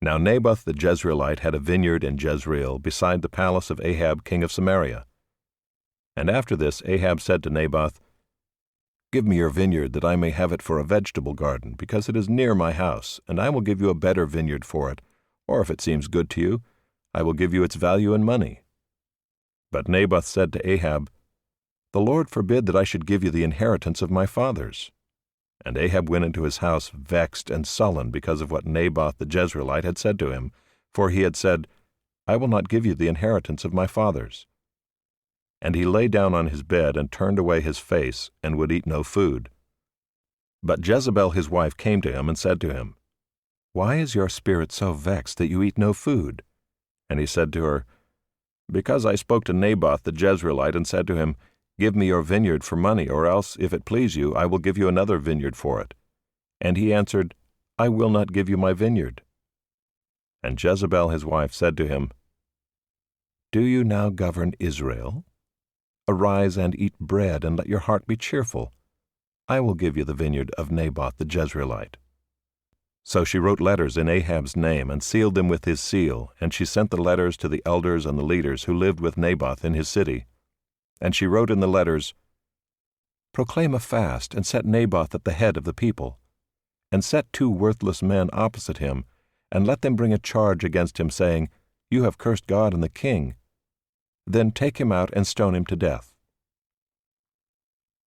Now Naboth the Jezreelite had a vineyard in Jezreel beside the palace of Ahab king of Samaria. And after this Ahab said to Naboth, "Give me your vineyard, that I may have it for a vegetable garden, because it is near my house, and I will give you a better vineyard for it, or if it seems good to you, I will give you its value in money." But Naboth said to Ahab, "The Lord forbid that I should give you the inheritance of my fathers." And Ahab went into his house vexed and sullen because of what Naboth the Jezreelite had said to him, for he had said, "I will not give you the inheritance of my fathers." And he lay down on his bed and turned away his face, and would eat no food. But Jezebel his wife came to him and said to him, "Why is your spirit so vexed that you eat no food?" And he said to her, "Because I spoke to Naboth the Jezreelite and said to him, 'Give me your vineyard for money, or else, if it please you, I will give you another vineyard for it.' And he answered, 'I will not give you my vineyard.' And Jezebel his wife said to him, 'Do you now govern Israel? Arise and eat bread, and let your heart be cheerful. I will give you the vineyard of Naboth the Jezreelite.' So she wrote letters in Ahab's name and sealed them with his seal, and she sent the letters to the elders and the leaders who lived with Naboth in his city. And she wrote in the letters, 'Proclaim a fast, and set Naboth at the head of the people. And set 2 worthless men opposite him, and let them bring a charge against him, saying, You have cursed God and the king. Then take him out and stone him to death.'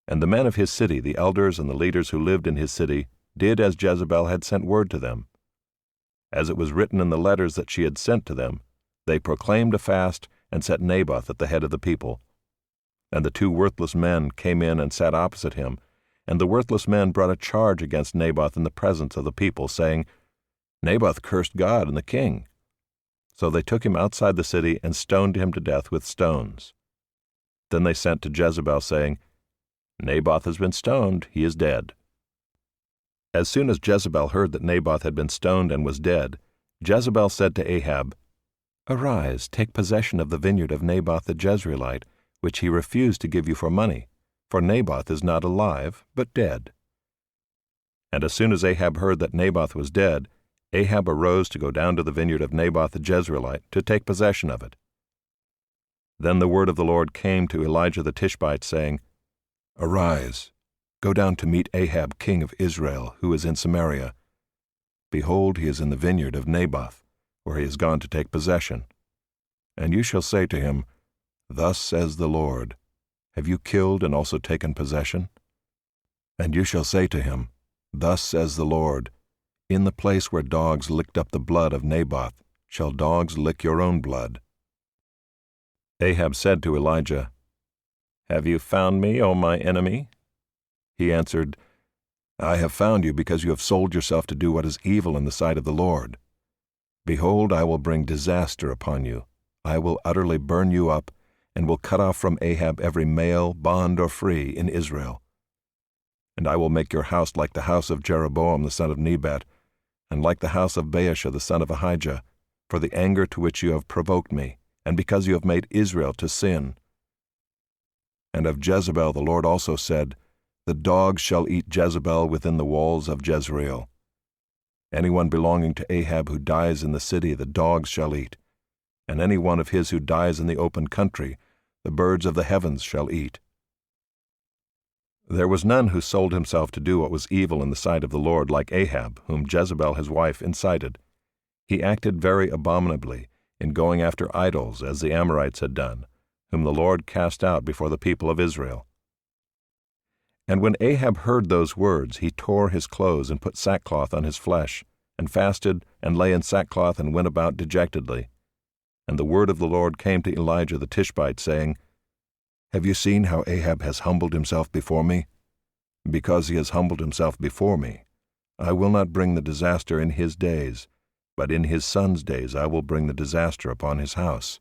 And the men of his city, the elders and the leaders who lived in his city, did as Jezebel had sent word to them. As it was written in the letters that she had sent to them, they proclaimed a fast and set Naboth at the head of the people. And the 2 worthless men came in and sat opposite him, and the worthless men brought a charge against Naboth in the presence of the people, saying, 'Naboth cursed God and the king.' So they took him outside the city and stoned him to death with stones. Then they sent to Jezebel, saying, 'Naboth has been stoned, he is dead.' As soon as Jezebel heard that Naboth had been stoned and was dead, Jezebel said to Ahab, 'Arise, take possession of the vineyard of Naboth the Jezreelite, which he refused to give you for money, for Naboth is not alive, but dead.' And as soon as Ahab heard that Naboth was dead, Ahab arose to go down to the vineyard of Naboth the Jezreelite to take possession of it. Then the word of the Lord came to Elijah the Tishbite, saying, 'Arise, go down to meet Ahab king of Israel, who is in Samaria. Behold, he is in the vineyard of Naboth, where he has gone to take possession. And you shall say to him, Thus says the Lord, Have you killed and also taken possession? And you shall say to him, Thus says the Lord, In the place where dogs licked up the blood of Naboth, shall dogs lick your own blood.'" Ahab said to Elijah, "Have you found me, O my enemy?" He answered, "I have found you because you have sold yourself to do what is evil in the sight of the Lord. Behold, I will bring disaster upon you. I will utterly burn you up, and will cut off from Ahab every male, bond or free, in Israel. And I will make your house like the house of Jeroboam the son of Nebat, and like the house of Baasha the son of Ahijah, for the anger to which you have provoked me, and because you have made Israel to sin." And of Jezebel the Lord also said, "The dogs shall eat Jezebel within the walls of Jezreel. Anyone belonging to Ahab who dies in the city the dogs shall eat, and any one of his who dies in the open country the birds of the heavens shall eat." There was none who sold himself to do what was evil in the sight of the Lord like Ahab, whom Jezebel his wife incited. He acted very abominably in going after idols, as the Amorites had done, whom the Lord cast out before the people of Israel. And when Ahab heard those words, he tore his clothes and put sackcloth on his flesh, and fasted, and lay in sackcloth, and went about dejectedly. And the word of the Lord came to Elijah the Tishbite, saying, "Have you seen how Ahab has humbled himself before me? Because he has humbled himself before me, I will not bring the disaster in his days, but in his son's days I will bring the disaster upon his house."